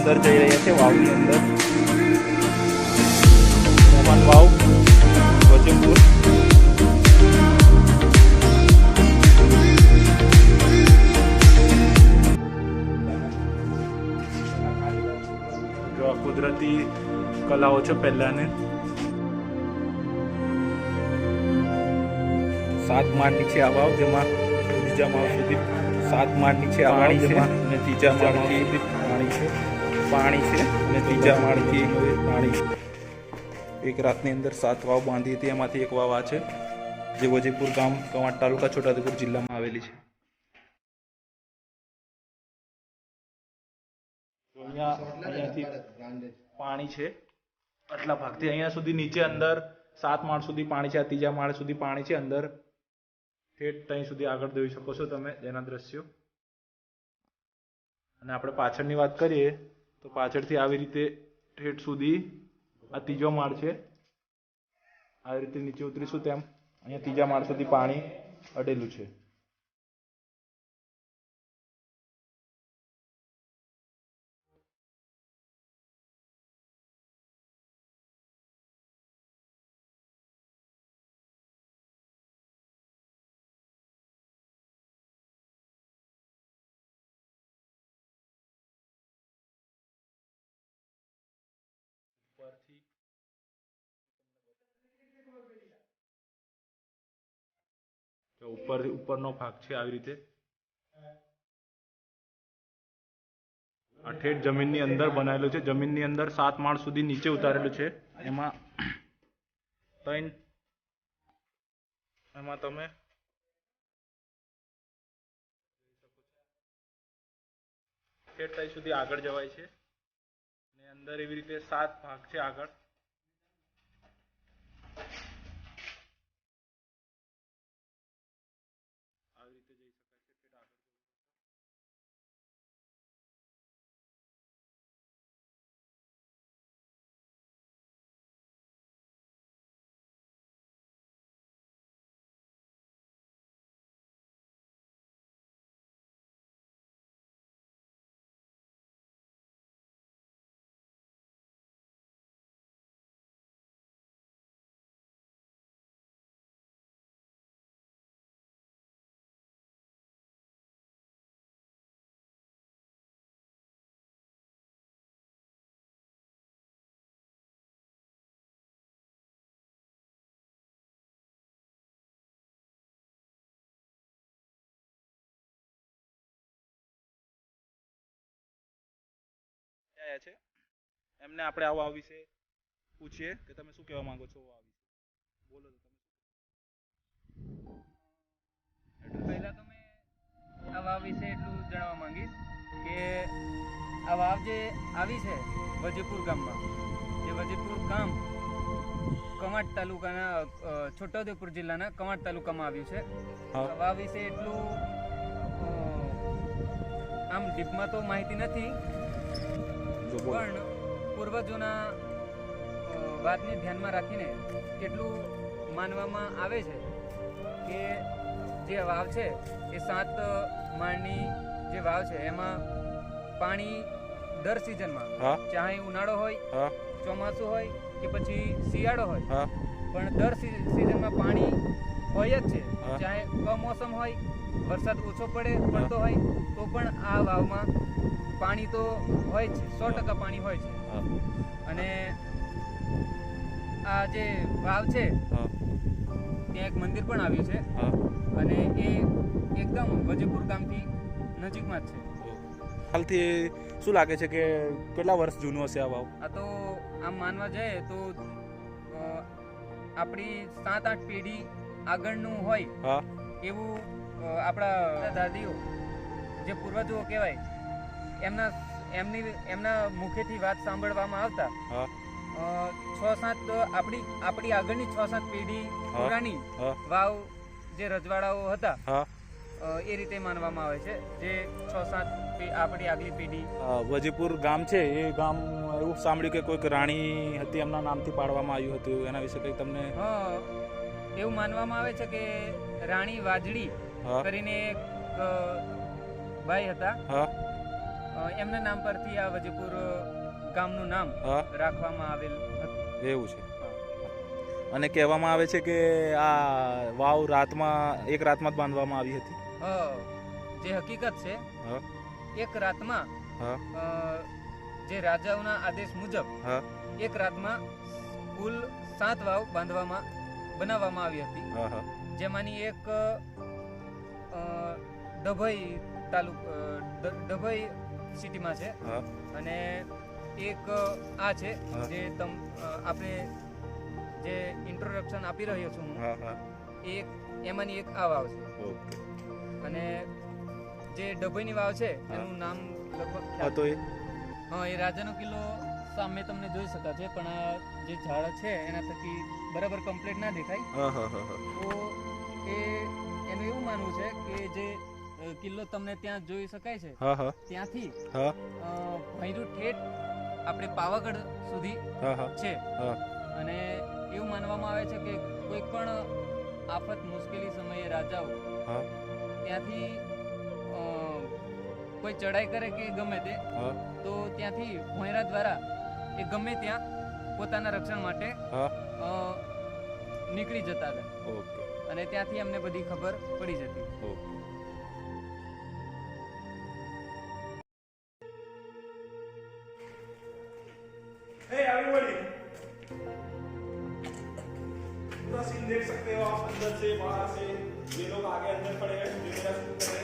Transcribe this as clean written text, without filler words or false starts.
અંદર જઈ રહ્યા છે વાવની અંદર. મહેમાન વાવ વજેપુર. જો કુદરતી કલાઓ છે પહેલાની. 7 માળ નીચે આ વાવ, જેમાં બીજા માળ સુધી 7 માળ નીચે આ વાવ છે અને ત્રીજા માળથી પાણી છે અને ત્રીજા માળથી પાણી છે. એક રાતની અંદર 7 વાવ બાંધી હતી, એમાંથી એક વાવ આ છે જે વજેપુર ગામ, કવાંટ તાલુકા, છોટાઉદેપુર જિલ્લામાં આવેલી છે. અહીંયાથી પાણી છે આટલા ભાગથી અહીંયા સુધી નીચે અંદર 7 માળ સુધી પાણી છે. આ ત્રીજા માળ સુધી પાણી છે અંદર. ઠેઠ ત્યાં સુધી આગળ જોઈ શકો છો તમે એના દ્રશ્યો. અને આપણે પાછળની વાત કરીએ તો પાછળથી આવી રીતે ઠેઠ સુધી આ ત્રીજો માળ છે. આવી રીતે નીચે ઉતરીશું તેમ અહીંયા ત્રીજા માળ સુધી પાણી અડેલું છે. ઉપરનો ભાગ છે આવી રીતે. આ ઠેઠ જમીનની અંદર બનાવેલું છે. જમીનની અંદર 7 માળ સુધી નીચે ઉતારેલું છે. એમાં તમે ઠેઠ ત્યાં સુધી આગળ જવાય છે અને અંદર એવી રીતે 7 ભાગ છે આગળ. છે એમને આપણે આ વાવ વિશે પૂછીએ કે તમે શું કહેવા માંગો છો વાવ વિશે. બોલો તો તમે. પહેલા તો મેં આ વાવ વિશે એટલું જણાવવા માંગીશ કે આ વાવ જે આવી છે વજેપુર ગામમાં, જે વજેપુર ગામ કવાંટ તાલુકાના, છોટાઉદેપુર જિલ્લાના કવાંટ તાલુકામાં આવ્યું છે. આ વાવ વિશે એટલું આમ ડીપમાં તો માહિતી નથી, પણ પૂર્વજોના વાતને ધ્યાનમાં રાખીને એટલું માનવામાં આવે છે કે જે વાવ છે એ 7 માળની જે વાવ છે એમાં પાણી દર સિઝનમાં, ચાહે ઉનાળો હોય, ચોમાસું હોય કે પછી શિયાળો હોય, પણ દર સિઝનમાં પાણી હોય જ છે. ચાહે કમોસમ હોય, વરસાદ ઓછો પડતો હોય તો પણ આ વાવમાં પાણી તો હોય છે, 100% પાણી હોય છે. અને આ જે વાવ છે ત્યાં એક મંદિર પણ આવ્યું છે અને એ એકદમ વજેપુર ગામથી નજીકમાં જ છે. હાલથી શું લાગે છે કે કેટલા વર્ષ જૂનું હશે આ વાવ? આ તો આમ માનવા જઈએ તો આપણી 7-8 પેઢી આગળનું હોય એવું આપણા દાદીઓ, જે પૂર્વજો કહેવાય, એમના મુખેથી વાત સાંભળવામાં આવતા 6-7 આપણી આગળની 6-7 પેઢી પુરાણી વાવ જે રજવાડાઓ હતા એ રીતે માનવામાં આવે છે. જે 6-7 આપણી આગલી પેઢી. વજેપુર ગામ છે એ ગામ એવું સાંભળ્યું કે કોઈક રાણી હતી, એમના નામથી પાડવામાં આવ્યું હતું, એના વિશે કંઈ તમને? એવું માનવામાં આવે છે કે રાણી વાજડી કરીને એક ભાઈ હતા, એમના નામ પરથી આ વજીપુર ગામનું નામ હા રાખવામાં આવેલ હતું. એવું છે. અને કહેવામાં આવે છે કે આ વાવ એક રાતમાં જ બાંધવામાં આવી હતી. જે હકીકત છે હા એક રાતમાં હા જે રાજાઓના આદેશ મુજબ હા એક રાતમાં કુલ 7 વાવ બનાવવામાં આવી હતી. હા હા જેમાંની એક ડભઈ સિટીમાં છે હા અને એક આ છે હા. જે આપણે જે ઇન્ટ્રોડક્શન આપી રહ્યો છું હું હા હા એમાંની એક આ વાવ છે. ઓકે. અને જે ડભઈની વાવ છે હા. એનું નામ લગભગ હા તો એ એ રાજાનો કિલ્લો સામે તમને જોઈ શકાશે, પણ આ જે ઝાડ છે એના થકી બરાબર કમ્પ્લીટ ના દેખાય. હા હા હા હા તો એનું એવું માનવું છે કે જે કિલ્લો તમને ત્યાં જોઈ શકાય છે હા હા ત્યાંથી હા ભૈરું ઠેઠ આપણે પાવાગઢ સુધી હા હા છે. હા અને એવું માનવામાં આવે છે કે કોઈ પણ આફત મુશ્કેલી સમયે રાજાઓ હા ત્યાંથી કોઈ ચડાઈ કરે કે ગમે તે હા તો ત્યાંથી ભોંયરા દ્વારા એ ગમે ત્યાં પોતાના રક્ષણ માટે હા નીકળી જતા હતા ઓકે અને ત્યાંથી અમને બધી ખબર પડી જતી. ઓકે. पूरा सीन देख सकते हो आप, अंदर से बाहर से. ये लोग आगे अंदर खड़े हैं, ये मेरा शूट कर रहे हैं.